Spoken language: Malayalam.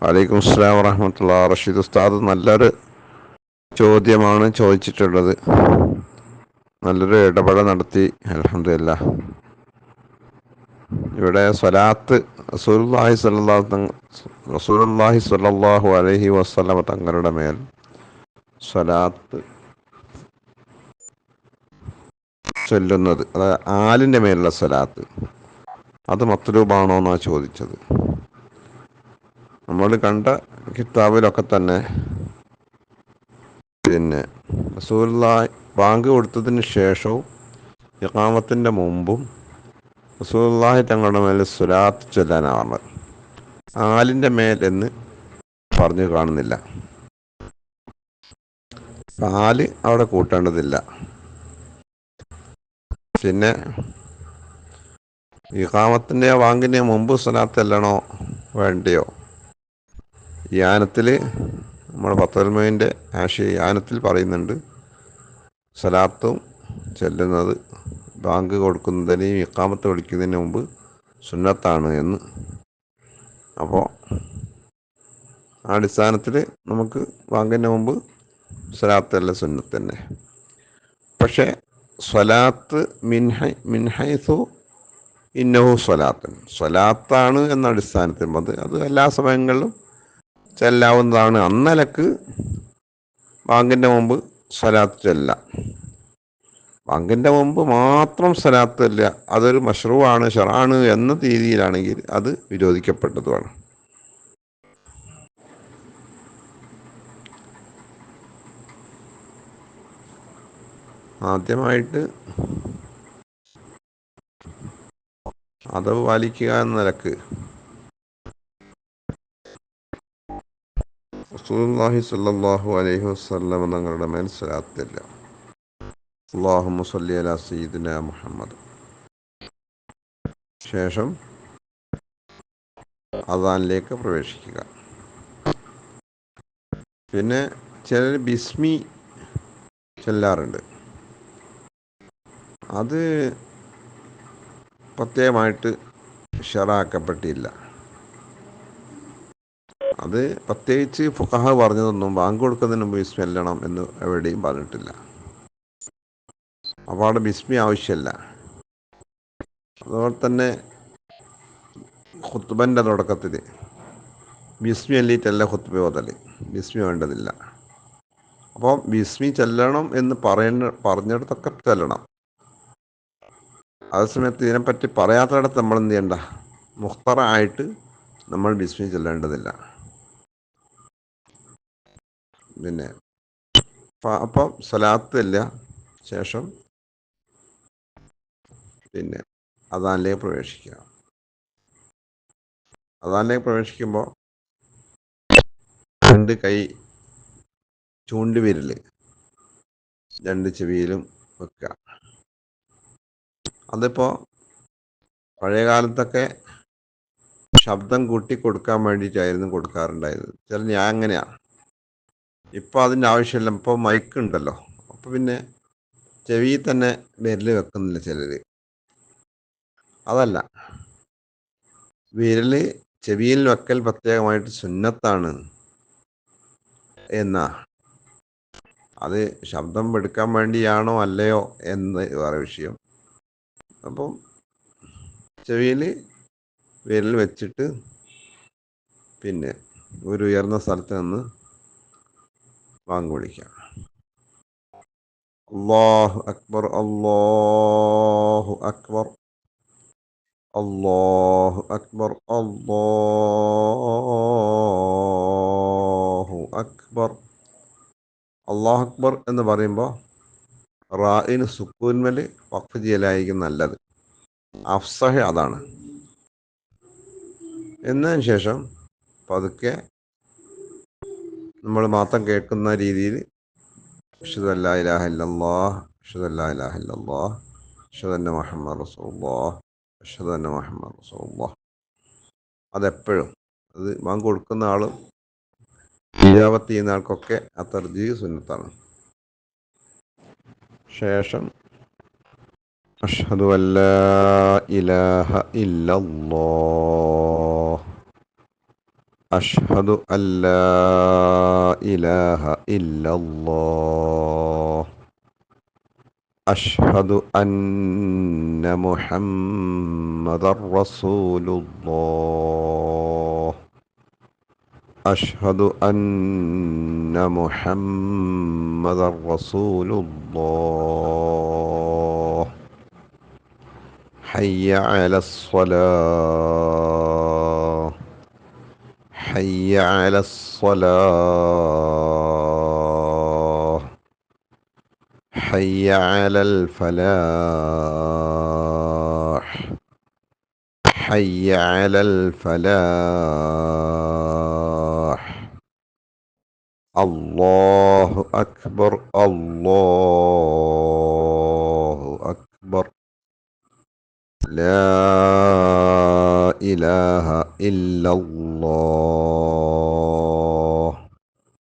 വലൈക്കും അസ്സലാം വറഹ്മത്തുള്ളാഹി. റഷീദ് ഉസ്താദ് നല്ലൊരു ചോദ്യമാണ് ചോദിച്ചിട്ടുള്ളത്. നല്ലൊരു ഇടപെടൽ നടത്തി. അൽഹംദുലില്ലാഹ്. ഇവിടെ സ്വലാത്ത് റസൂലുള്ളാഹി സ്വല്ലല്ലാഹു അലൈഹി വസല്ലമ തങ്ങളുടെ മേൽ സ്വലാത്ത് ചൊല്ലുന്നത്, അതായത് ആലിൻ്റെ മേലുള്ള സ്വലാത്ത്, അത് മത്ലൂബാണോ എന്നാണ് ചോദിച്ചത്. നമ്മൾ കണ്ട കിതാബിലൊക്കെ തന്നെ റസൂലുള്ളാഹി ബാങ്ക് കൊടുത്തതിന് ശേഷവും ഇഖാമത്തിൻ്റെ മുമ്പും റസൂലുള്ളാഹി തങ്ങളുടെ മേൽ സ്വലാത്ത് ചൊല്ലാനാണ്. ആലിൻ്റെ മേൽ എന്ന് പറഞ്ഞു കാണുന്നില്ല. ആല് അവിടെ കൂട്ടേണ്ടതില്ല. പിന്നെ ഇഖാമത്തിൻ്റെ ബാങ്കിൻ്റെ മുമ്പ് സ്വലാത്ത് ചെല്ലണോ വേണ്ടയോ? യാനത്തിൽ നമ്മുടെ ഫത്തുൽ യാനത്തിൽ പറയുന്നുണ്ട്, സ്വലാത്തും ചെല്ലുന്നത് ബാങ്ക് കൊടുക്കുന്നതിനെയും ഇഖാമത്ത് വിളിക്കുന്നതിന് മുമ്പ് സുന്നത്താണ് എന്ന്. അപ്പോൾ ആ അടിസ്ഥാനത്തിൽ നമുക്ക് ബാങ്കിൻ്റെ മുമ്പ് സ്വലാത്തല്ല സുന്നത്ത് തന്നെ. പക്ഷേ സ്വലാത്ത് മിൻഹൈസു ഇന്നഹു സ്വലാത്താണ് എന്ന അടിസ്ഥാനത്തിൽ അത് എല്ലാ സമയങ്ങളിലും ചെല്ലാവുന്നതാണ്. അന്നലക്ക് ബാങ്കിൻ്റെ മുമ്പ് സ്വലാത്ത് ചെല്ലാം. ബാങ്കിൻ്റെ മുമ്പ് മാത്രം സ്വലാത്ത് ചെല്ലുക അതൊരു മശ്റൂആണ്, ശർആണ് എന്ന രീതിയിലാണെങ്കിൽ അത് വിരോധിക്കപ്പെട്ടതുമാണ്. ആദ്യമായിട്ട് അതവ് പാലിക്കുക എന്ന നിലക്ക് റസൂലുള്ളാഹി സ്വല്ലല്ലാഹു അലൈഹി വസല്ലം തങ്ങളുടെ മേൽ സ്വലാത്തില്ല. അല്ലാഹുമ്മ സ്വല്ലി അലാ സയ്യിദിനാ മുഹമ്മദ്. ശേഷം അദാനിലേക്ക് പ്രവേശിക്കുക. പിന്നെ ചിലർ ബിസ്മി ചൊല്ലാറുണ്ട്. അത് പ്രത്യേകമായിട്ട് ഷറാക്കപ്പെട്ടില്ല. അത് പ്രത്യേകിച്ച് ഫുഖഹ പറഞ്ഞതൊന്നും ബാങ്ക് കൊടുക്കുന്നതിന് മുമ്പ് ബിസ്മി ചൊല്ലണം എന്ന് എവിടെയും പറഞ്ഞിട്ടില്ല. അപ്പോൾ അവിടെ ബിസ്മി ആവശ്യമില്ല. അതുപോലെ തന്നെ ഖുത്ബൻ്റെ തുടക്കത്തിൽ ബിസ്മി ചൊല്ലിയിട്ടല്ല ഖുത്ബ ഓതൽ, ബിസ്മി വേണ്ടതില്ല. അപ്പോൾ ബിസ്മി ചെല്ലണം എന്ന് പറഞ്ഞിടത്തൊക്കെ ചെല്ലണം. അതേസമയത്ത് ഇതിനെപ്പറ്റി പറയാത്തയിടത്ത് നമ്മൾ എന്ത് ചെയ്യണ്ട, മുഖ്തറ ആയിട്ട് നമ്മൾ ബിസ്മി ചെല്ലേണ്ടതില്ല. പിന്നെ അപ്പം സ്വലാത്ത് ഇല്ല. ശേഷം പിന്നെ അദാനിലേക്ക് പ്രവേശിക്കുക. അദാനിലേക്ക് പ്രവേശിക്കുമ്പോൾ രണ്ട് കൈ ചൂണ്ടുവിരൽ രണ്ട് ചെവിയിലും വെക്കുക. അതിപ്പോൾ പഴയ കാലത്തൊക്കെ ശബ്ദം കൂട്ടി കൊടുക്കാൻ വേണ്ടിയിട്ടായിരുന്നു കൊടുക്കാറുണ്ടായത്. ഞാൻ അങ്ങനെയാണ്. ഇപ്പോൾ അതിൻ്റെ ആവശ്യമില്ല. ഇപ്പോൾ മൈക്ക് ഉണ്ടല്ലോ. അപ്പോൾ പിന്നെ ചെവിയിൽ തന്നെ വിരൽ വെക്കുന്നില്ല ചിലർ. അതല്ല, വിരൽ ചെവിയിൽ വെക്കൽ പ്രത്യേകമായിട്ട് സുന്നത്താണ് എന്നാ. അത് ശബ്ദം എടുക്കാൻ വേണ്ടിയാണോ അല്ലയോ എന്ന് വേറെ വിഷയം. അപ്പം ചെവിയിൽ വിരൽ വെച്ചിട്ട് പിന്നെ ഒരു ഉയർന്ന സ്ഥലത്ത് നിന്ന് ബാങ്ക് വിളിക്കുക. അല്ലാഹു അക്ബർ, അല്ലാഹു അക്ബർ, അല്ലാഹു അക്ബർ, അല്ലാഹു അക്ബർ. അല്ലാഹു അക്ബർ എന്ന് പറയുമ്പോൾ റായിന് സുക്കൂൻമേൽ വഖഫ് ചെയ്യലായിരിക്കും നല്ലത്. അഫ്സഹ് അതാണ്. എന്നതിന് ശേഷം പതുക്കെ നമ്മൾ മാത്രം കേൾക്കുന്ന രീതിയിൽ അഷ്ഹദു അല്ലാ ഇലാഹ ഇല്ലല്ലാഹ്, അഷ്ഹദു അല്ലാ ഇലാഹ ഇല്ലല്ലാഹ്, അഷ്ഹദു അന്ന മുഹമ്മദ് റസൂലുള്ളാഹ്, അഷ്ഹദു അന്ന മുഹമ്മദ് റസൂലുള്ളാഹ്. അതെപ്പോഴും അത് ബാങ്ക് കൊടുക്കുന്ന ആളും ഇജാബത്ത് ചെയ്യുന്ന ആൾക്കൊക്കെ ആ തർജീഹ് സുന്നത്താണ്. ശേഷം അഷ്ഹദു അല്ലാ ഇലാഹ ഇല്ലല്ലാഹ്, أشهد أن لا إله إلا الله. أشهد أن محمد رسول الله. أشهد أن محمد رسول الله. حي على الصلاة. حي على الصلاة. حي على الفلاح. حي على الفلاح. الله أكبر. الله أكبر. لا إله إلا الله.